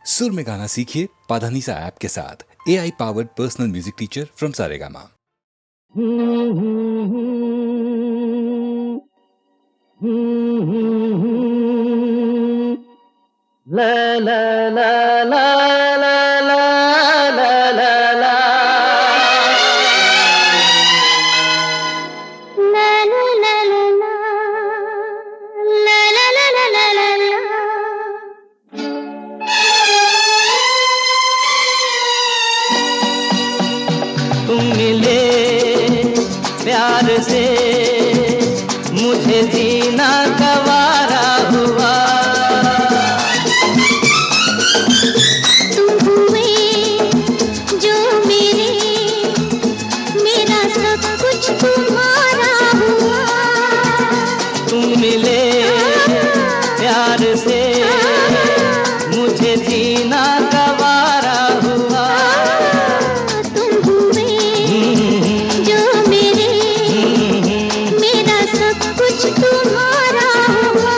सुर में गाना सीखिए पाधानीसा ऐप के साथ। AI powered personal music teacher from Saregama. ला ला ला ला ला ला ला ला ला तुम मिले प्यार से मुझे जीना गवारा हुआ। तुम हुए जो मेरे, मेरा सब कुछ तुम्हारा हुआ। तुम मिले प्यार से मुझे जीना गवारा हुआ। तुम हुए जो मेरे, मेरा सब कुछ तुम्हारा हुआ।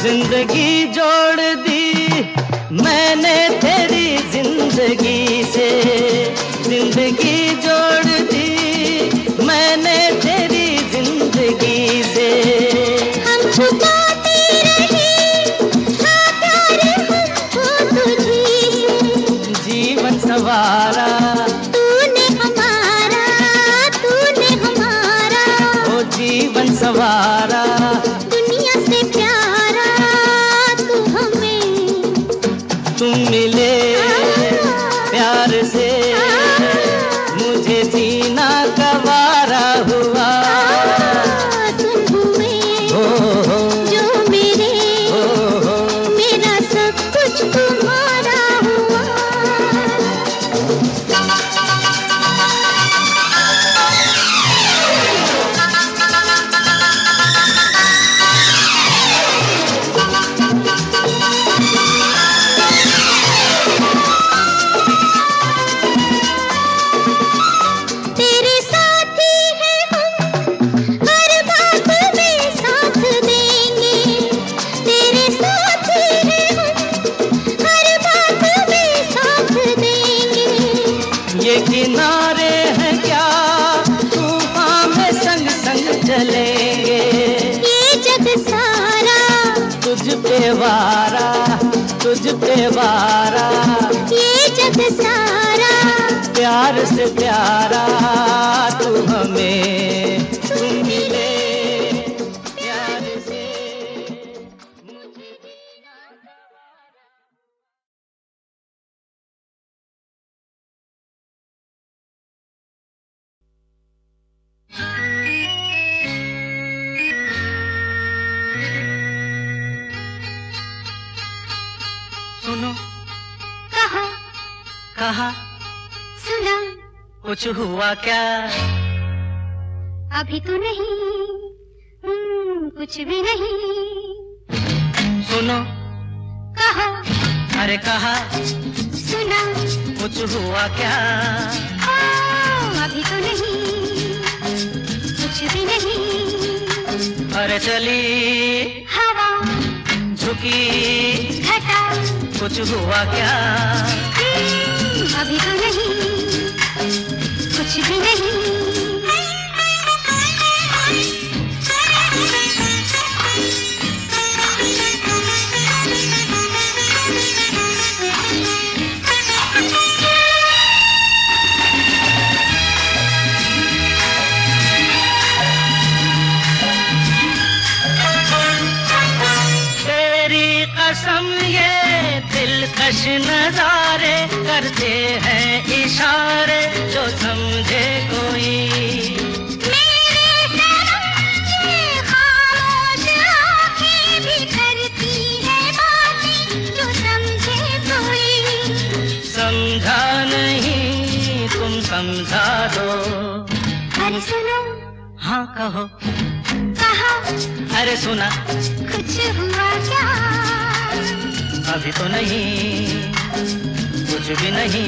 जिंदगी जोड़ दी मैंने तेरी जिंदगी से, जिंदगी जोड़ दी मैंने तेरी जिंदगी से। हम छुपाते रहे हाँ प्यार हमको तुझी से। जीवन सवारा तूने हमारा, तूने हमारा। ओ जीवन सवारा। दुनिया से प्यारा तू हमें। तुम मिले प्यार से मुझे जीना गवारा हुआ। तुम हुए जो मेरे, मेरा सब कुछ तुम्हारा हुआ। तेरे साथी हैं हम, हर बात में साथ देंगे। तेरे साथी हैं हम, हर बात में साथ देंगे। ये किनारे हैं क्या तूफान में संग संग चलेंगे। ये जग सारा तुझ पे वारा, तुझ पे वारा। ये जग सारा प्यार से प्यारा तू हमें। तुम मिले प्यार से मुझे जीना गवारा। सुनो कहा कहा सुना कुछ हुआ क्या? अभी तो नहीं, कुछ भी नहीं। सुनो कहा अरे कहा सुना कुछ हुआ क्या? अभी तो नहीं, कुछ भी नहीं। अरे चली हवा झुकी घटा कुछ हुआ क्या? अभी तो नहीं, कुछ भी नहीं। तेरी कसम ये दिलकश नजारे करते हैं इशारे जो समझे कोई। मेरे सनम ये खामोश आँखें भी करती है बातें जो समझे कोई। समझा नहीं समझा दो। अरे सुनो, हाँ कहो, कहा, अरे सुना, कुछ हुआ क्या? अभी तो नहीं, कुछ भी नहीं।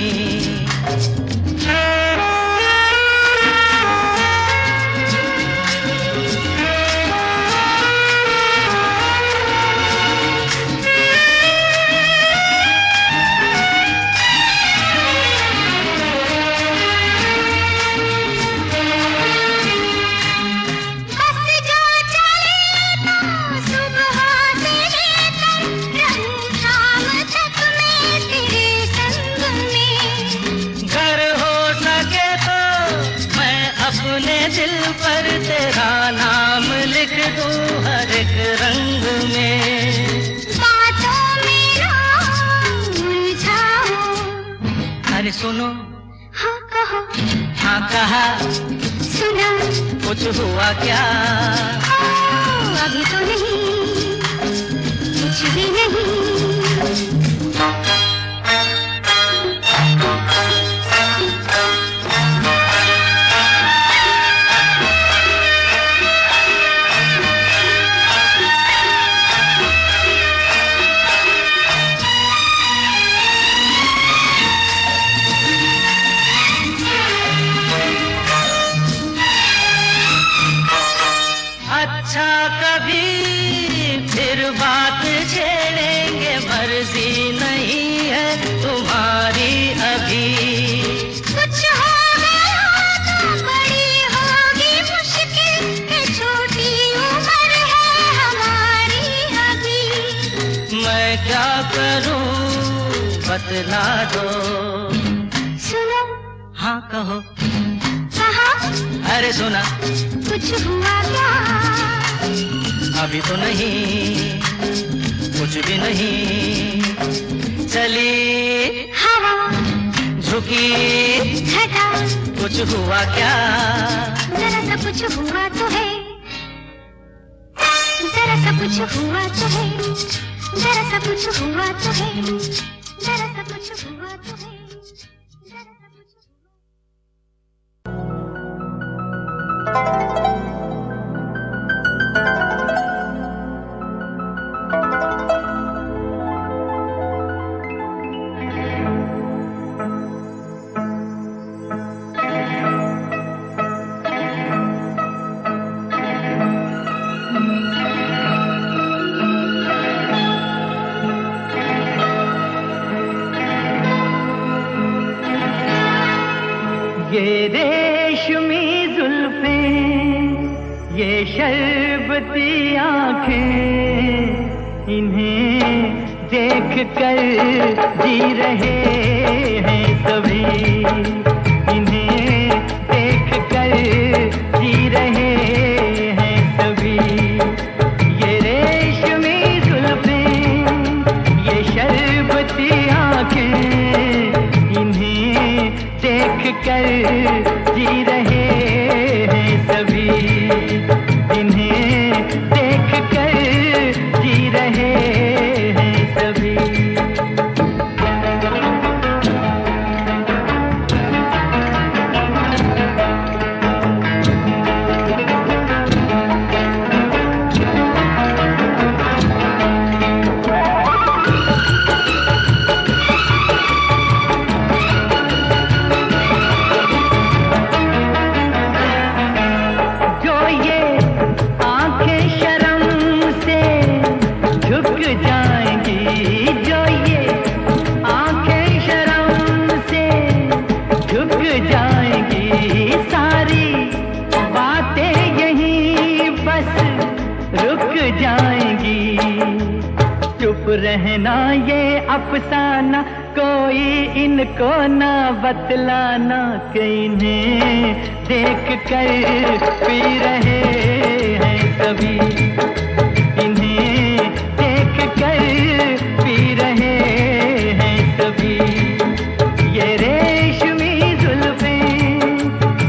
दिल पर तेरा नाम लिख दूं हर एक रंग में। बातों में ना उलझाओ। अरे सुनो, हाँ कहो, हाँ कहा, सुना, कुछ हुआ क्या? अभी तो नहीं, कुछ भी नहीं। अच्छा कभी फिर बात छेड़ेंगे, मर्जी नहीं है तुम्हारी अभी। कुछ हो गया तो बड़ी होगी मुश्किल, ये छोटी उम्र है हमारी अभी। मैं क्या करूं बतला दो। सुनो, हाँ कहो, कहा, अरे सुना, कुछ हुआ क्या? अभी तो नहीं, कुछ भी नहीं। चली हवा, झुकी घटा, कुछ हुआ क्या? जरा सा कुछ हुआ तो है, जरा सा कुछ हुआ तो है, जरा सा कुछ हुआ तो है, जरा सा कुछ हुआ तो है, जरा सा कुछ ये रेशमी जुल्फें, ये शरबती आँखें, इन्हें देख कर जी रहे हैं सभी। इन्हें देख कर जी रहे हैं सभी। ये रेशमी जुल्फें, ये शरबती आँखें, इन्हें देख कर जी रहे हैं सभी। इन्हें देख कर जी रहे हैं सभी। रहना ये अफसाना, कोई इनको ना बतलाना, कि इन्हें देख कर पी रहे हैं सभी। इन्हें देख कर पी रहे हैं सभी। ये रेशमी जुल्फें,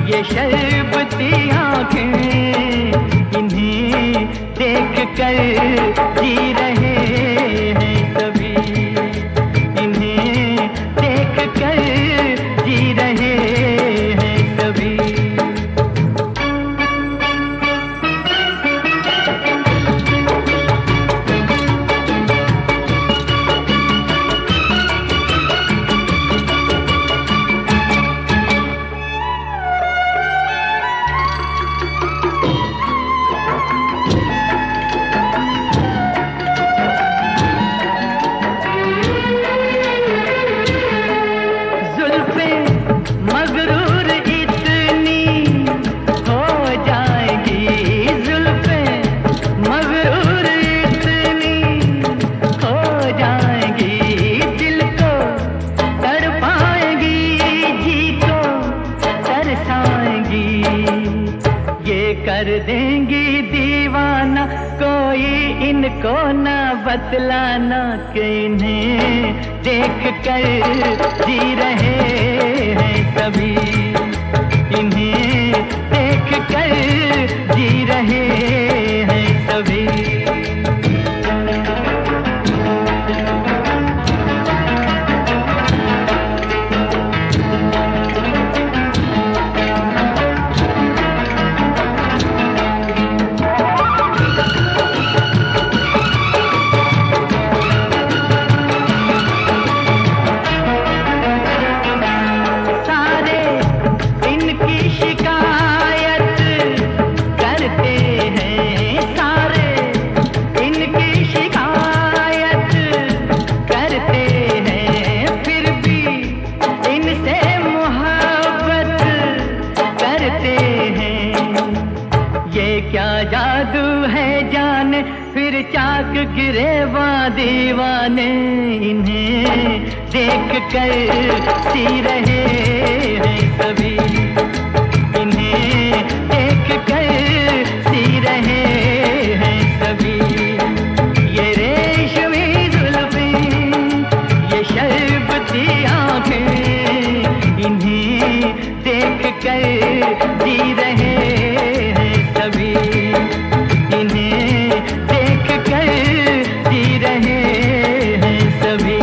ये शरबती आँखें, इन्हें देख कर जी रहे हैं सभी। इन्हें देख कर जी रहे हैं कर देंगी दीवाना, कोई इनको ना बतलाना कि इन्हें देख कर जी रहे हैं सभी, इन्हें देख कर जी रहे हैं सभी। चाक गिरेवा दीवाने, इन्हें देख कर सी रहे हैं सभी, इन्हें देख कर सी रहे हैं सभी। ये रेशमी जुल्फें, ये शरबती आंखें, इन्हें देख कर जी रहे हैं सभी, इन्हें जी रहे हैं सभी।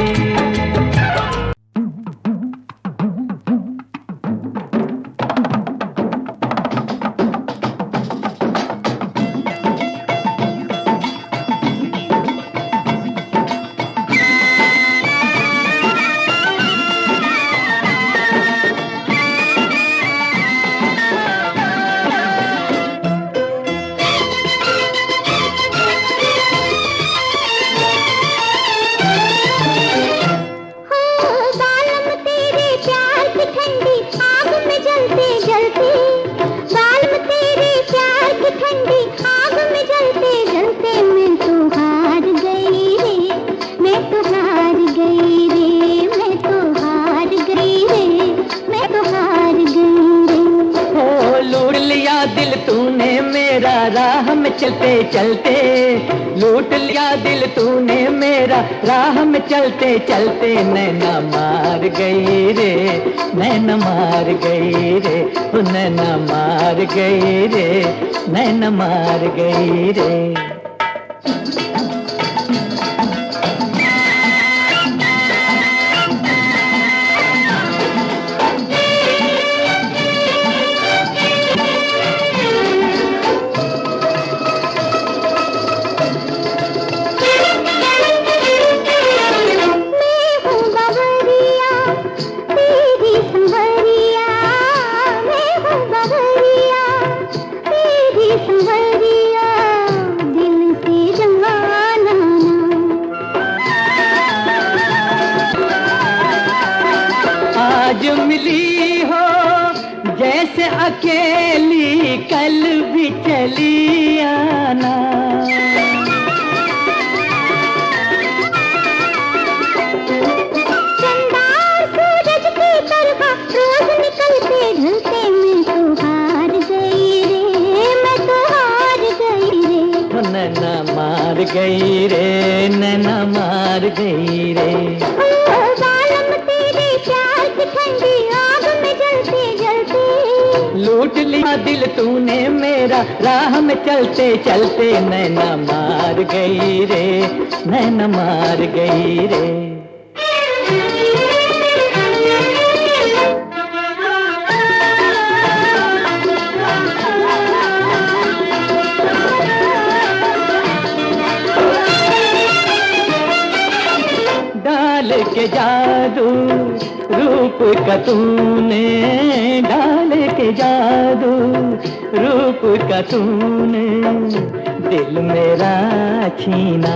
राह में चलते चलते लूट लिया दिल तूने मेरा, राह में चलते चलते नैना मार गई रे, नैना मार गई रे, नैना मार गई रे, नैना मार गई रे। आज मिली हो जैसे अकेली, कल भी चली आना। चंदा सूरज की तरह रोज निकलते ढलते, मैं तो हार गई रे, मैं तो हार गई रे, नैना मार गई रे, नैना मार गई रे। ठंडी आग में जलते जलते लूट लिया दिल तूने मेरा, राह में चलते चलते नैना मार गई रे, नैना मार गई रे। डाल के जादू रूप का तूने, डाल के जादू रूप का तूने दिल मेरा छीना।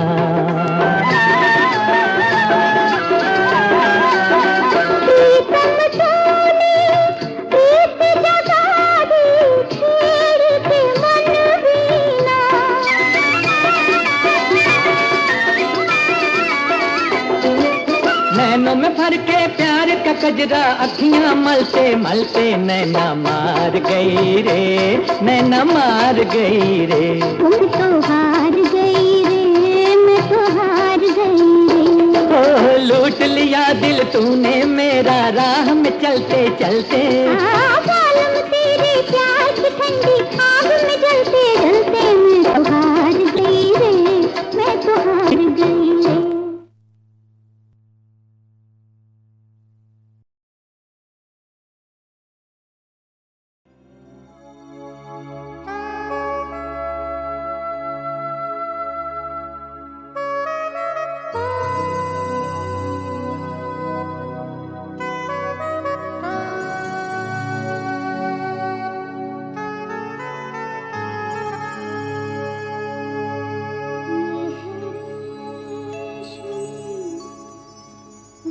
नैनों में भर के प्यार का कजरा अखियां मलते मलते नैना मार गई रे, नैना मार गई रे। तुम तो हार गई रे, मैं तो हार गई रे। ओ लूट लिया दिल तूने मेरा, राह में चलते चलते। जालिम तेरे प्यार की ठंडी आग में जलते जलते मैं तो हार गई रे, मैं तो हार गई रे।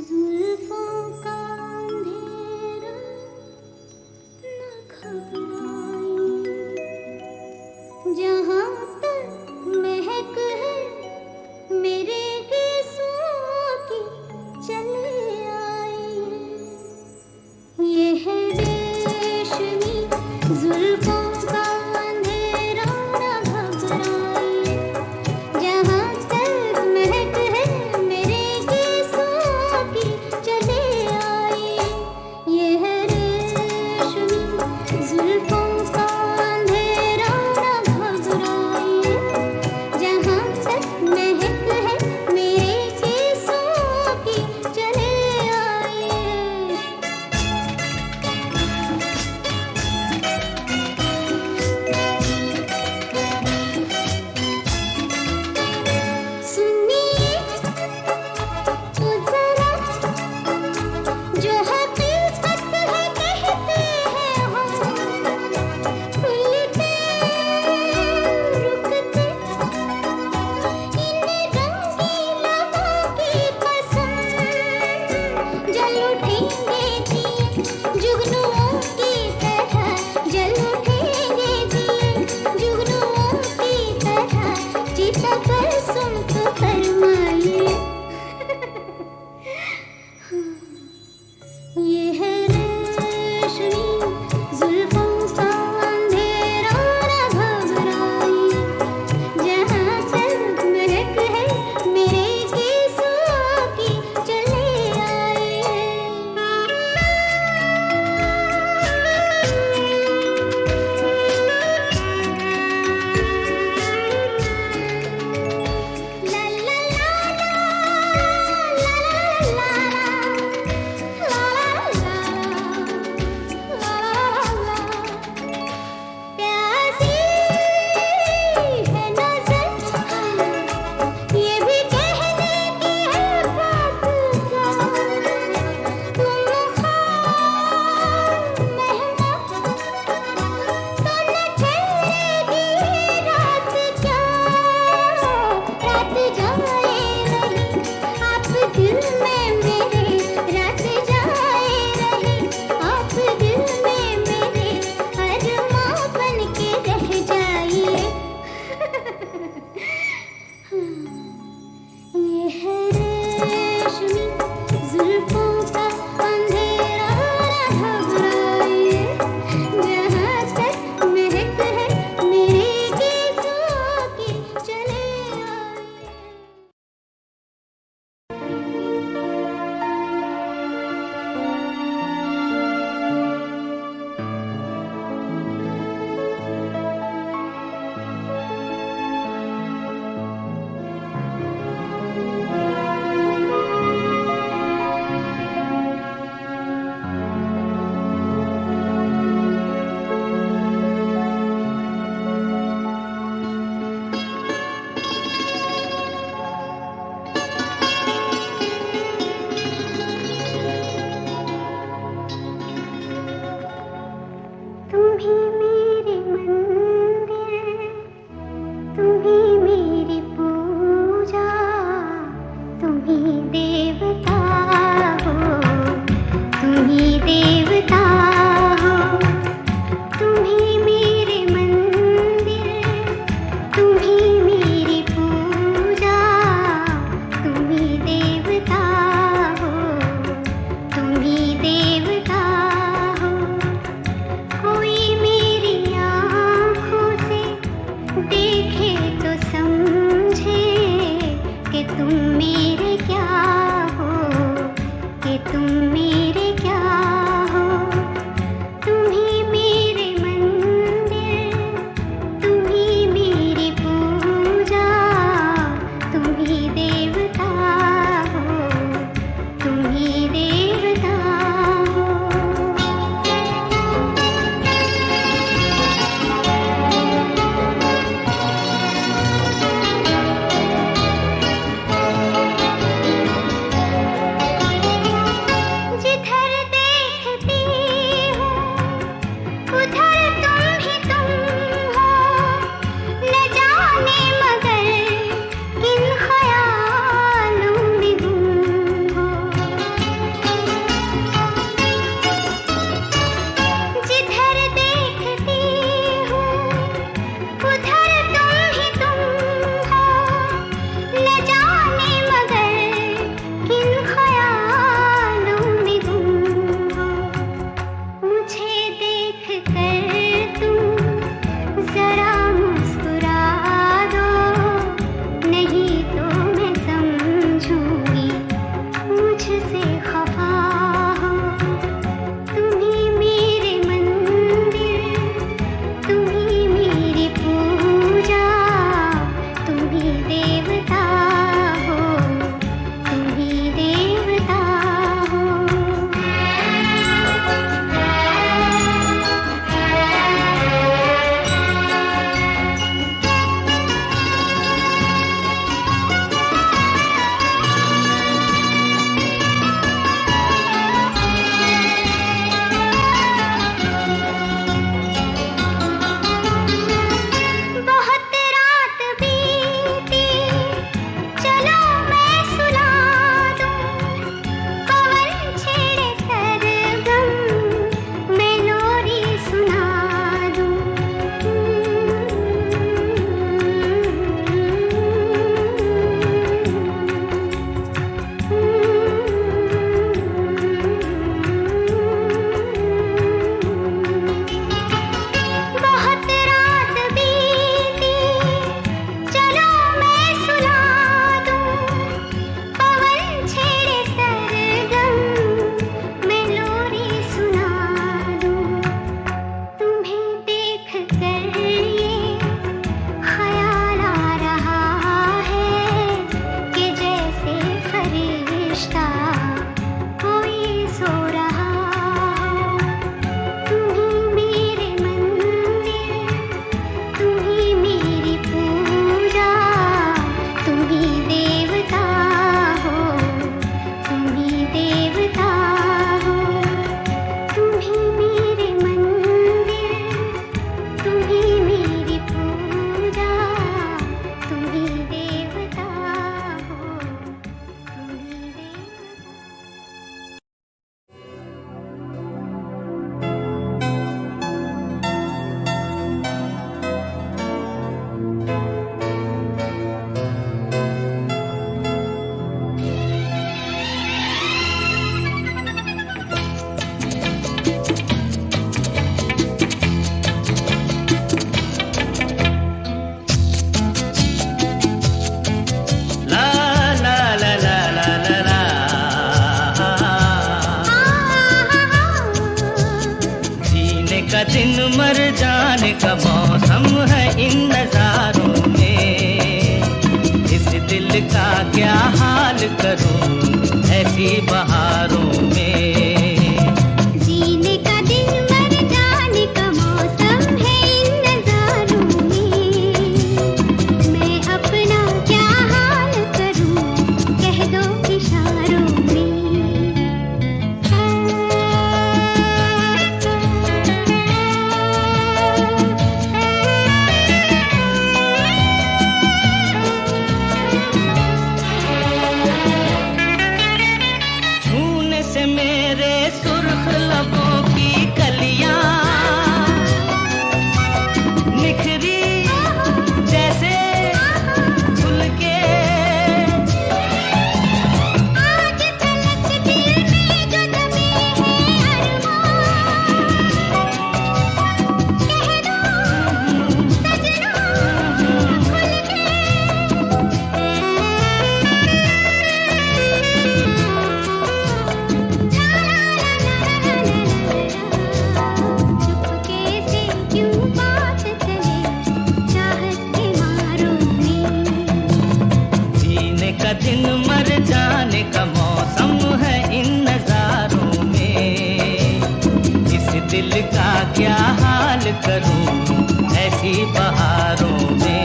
जुल्फों का अंधेरा न घबराए, जहाँ तक महक है मेरे केसों की चले आई। ये है रेशमी जुल्फों का अंधेरा न घबराए, जहाँ तक महक है मेरे केसों की चले आई। ये है रेशमी जुल्फों का अंधेरा न घबराए, जहाँ तक महक है मेरे केसों की चले आई। का दिन मर जाने का मौसम है इन नजारों में। इस दिल का क्या हाल करूं ऐसी बहारों में। जीने का दिन मर जाने का मौसम है इन नजारों में। मैं अपना क्या हाल करूं कह दो इशारों में। छूने से मेरे सुर्ख लबों की कलियां निखरी जैसे फूल के। आज तलक दिल में जो दबे हैं अरमान, कह दो सजना खुल के। चुपके से क्यों बात चले चाहत के मारों में। जीने का दिन मर जाने का मौसम है इन नजारों में। इस दिल का क्या हाल करूं ऐसी बहारों में।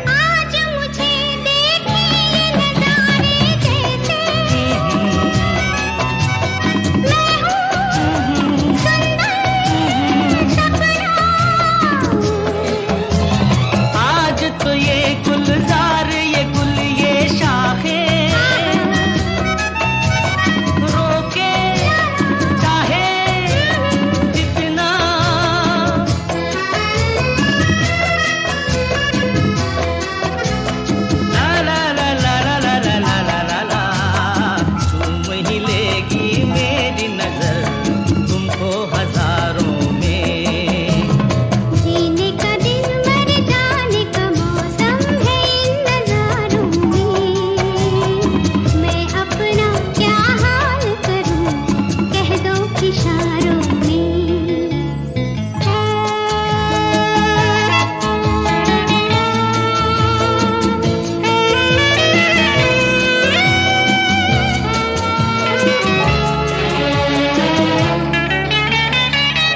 आज मुझे देखे ये नजारे जैसे मैं हूँ सुंदर सपना। आज तो ये गुलजार ये गुल ये शाखें रोके चाहे जितना। ला ला ला ला ला ला ला ला ला ला चूम ही लेगी मेरी नजर तुमको हजारों में। जीने का दिन मर जाने का मौसम है इन नजारों में। मैं अपना क्या हाल करूं कह दो इशारों में।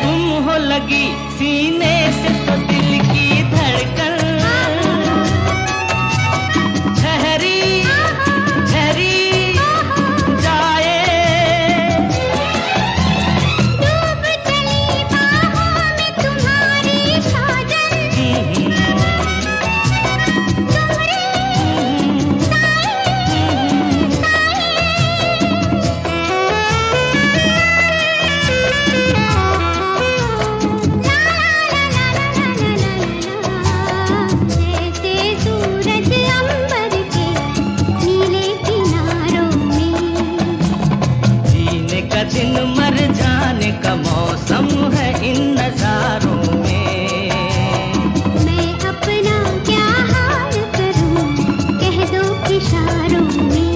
तुम हो लगी सीने से तो दिल की धड़कन ठहरी ठहरी जाए। डूब चली बाहों में तुम्हारी साजन, तुम्हारे जैसे सूरज अंबर के नीले किनारों में। जीने का दिन मर जाने का मौसम है इन नजारों में। मैं अपना क्या हाल करूं कह दो इशारों में।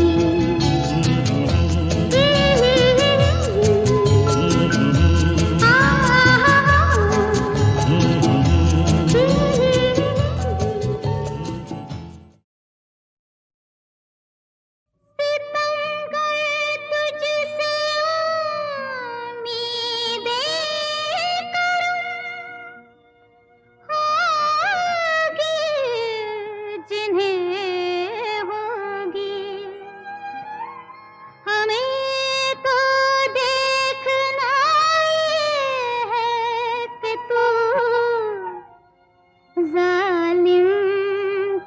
तुझसे उम्मीदें जिन्हें होगी हमें तो देखना ये है कि तू जालिम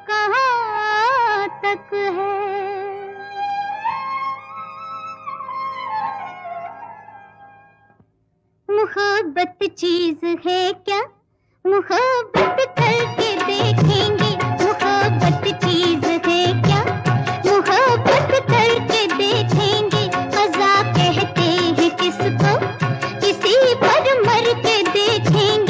कहाँ तक है। मोहब्बत चीज है क्या मोहब्बत करके देखेंगे। मोहब्बत चीज है क्या मोहब्बत करके देखेंगे। मजा कहते हैं किसको किसी पर मर के देखेंगे।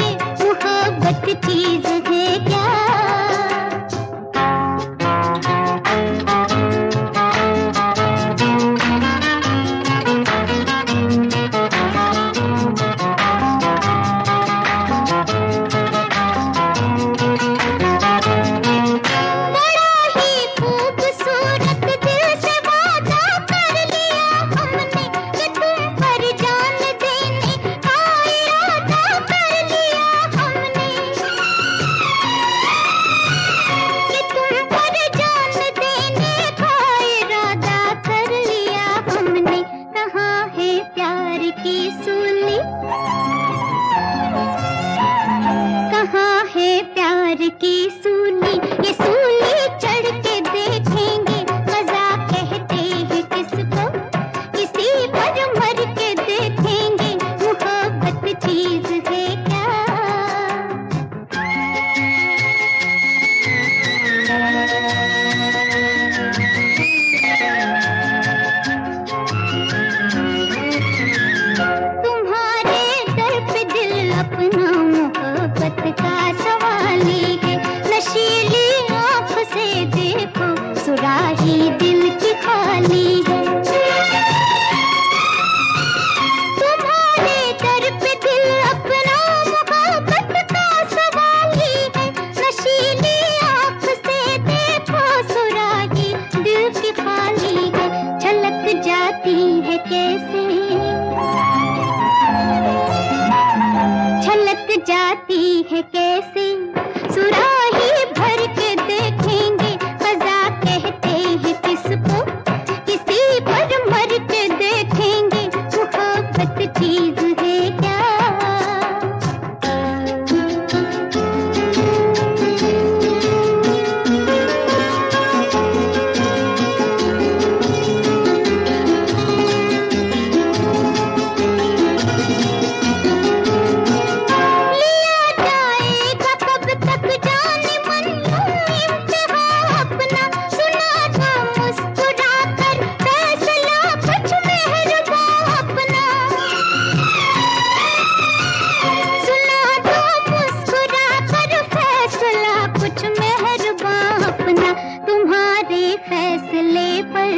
चीज है क्या? तुम्हारे दर पे दिल अपना मोहब्बत का सवाली है, नशीली आँख से देखो सुराही दिल की खाली है। तुम्हारे दर पे दिल अपना मोहब्बत का सवाली है, नशीली आँख से देखो सुराही दिल की खाली है। छलक जाती है कैसे, छलक जाती है कैसे, सुराही भर के देखेंगे ख़ज़ा कहते हैं किसको, किसी पर मर के देखेंगे मोहब्बत चीज है क्या? लिया जाएगा कब तक जाने मन इम्तिहा अपना, सुना था मुस्कुरा कर फैसला कुछ मेहरबान अपना, सुना था मुस्कुरा कर फैसला कुछ मेहरबान अपना। तुम्हारे फैसले पर,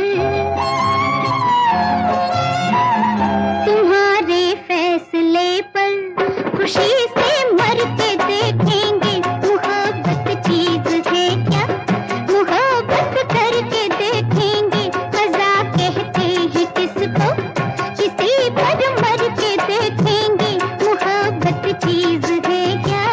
तुम्हारे फैसले पर खुशी से मर के देखेंगे मोहब्बत चीज है क्या? मोहब्बत करके देखेंगे क़ज़ा कहते हैं किसको, किसी पर मर के देखेंगे मोहब्बत चीज है क्या?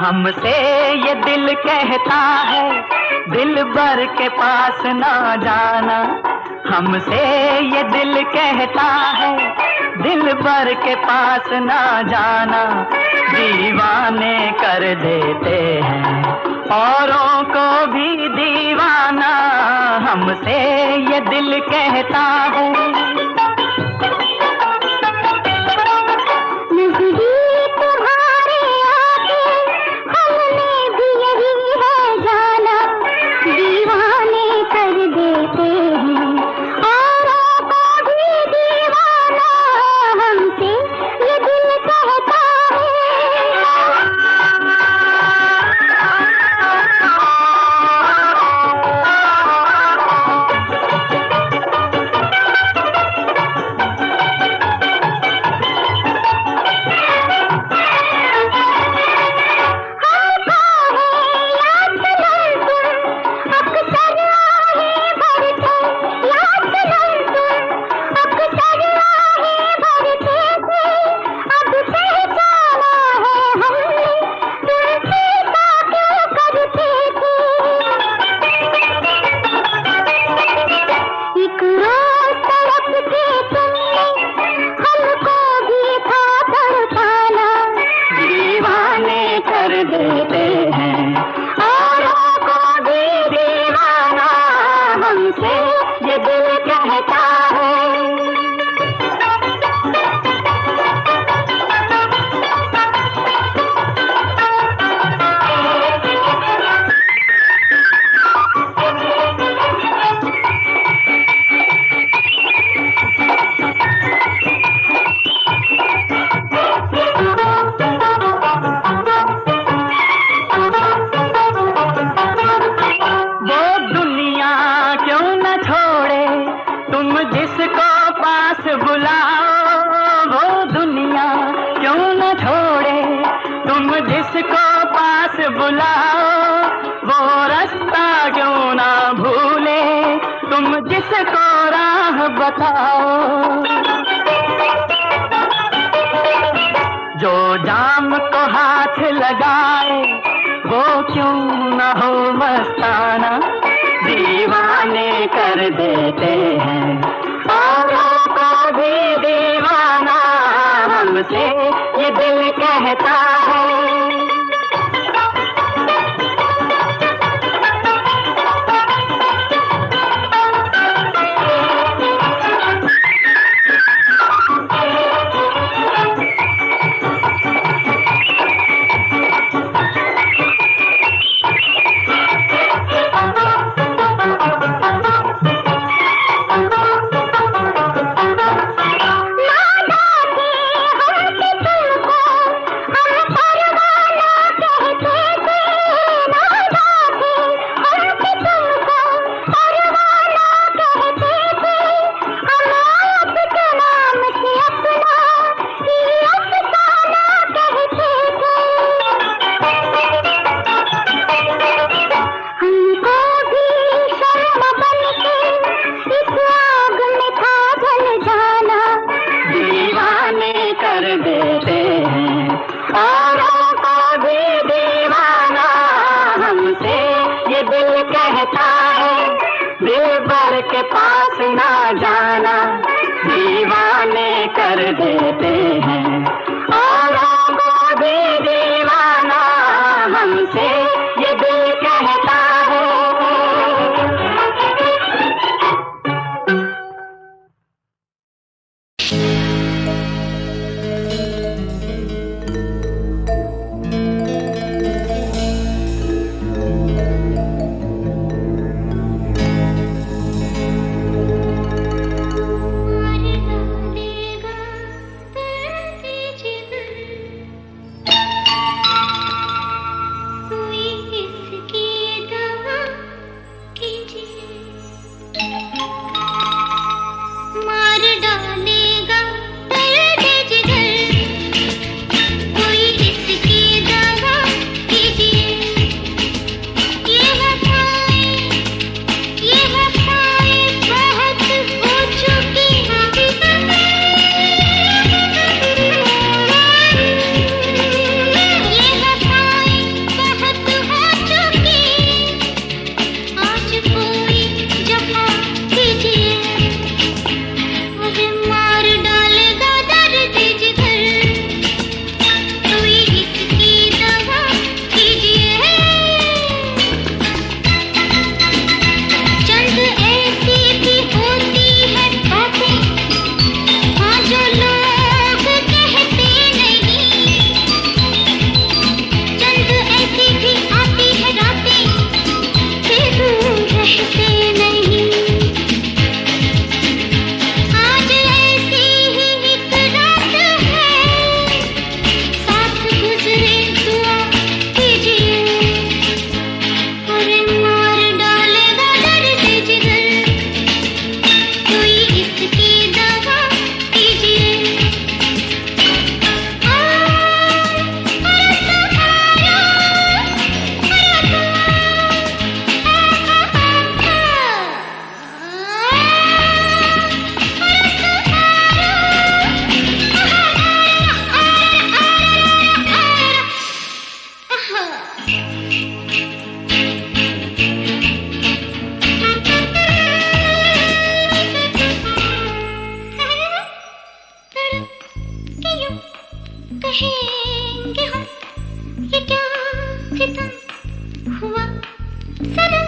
हमसे ये दिल कहता है दिल भर के पास ना जाना, हमसे ये दिल कहता है दिल भर के पास ना जाना। दीवाने कर देते हैं औरों को भी दीवाना, हमसे ये दिल कहता है। नजरी तुम्हारे आगे हमने भी यही है जाना, दीवाने कर देते हैं औरों को भी दीवाना, हमसे ये दिल कहता है। किसको राह बताओ। जो जाम को हाथ लगाए वो क्यों न हो मस्ताना, दीवाने कर देते हैं औरों को भी दीवाना, हमसे ये दिल कहता है। के पास ना जाना, दीवाने कर देते हैं औरों को भी दीवाना, हमसे ये दिल कहता है। कहेंगे हम ये क्या सितम हुआ सनम।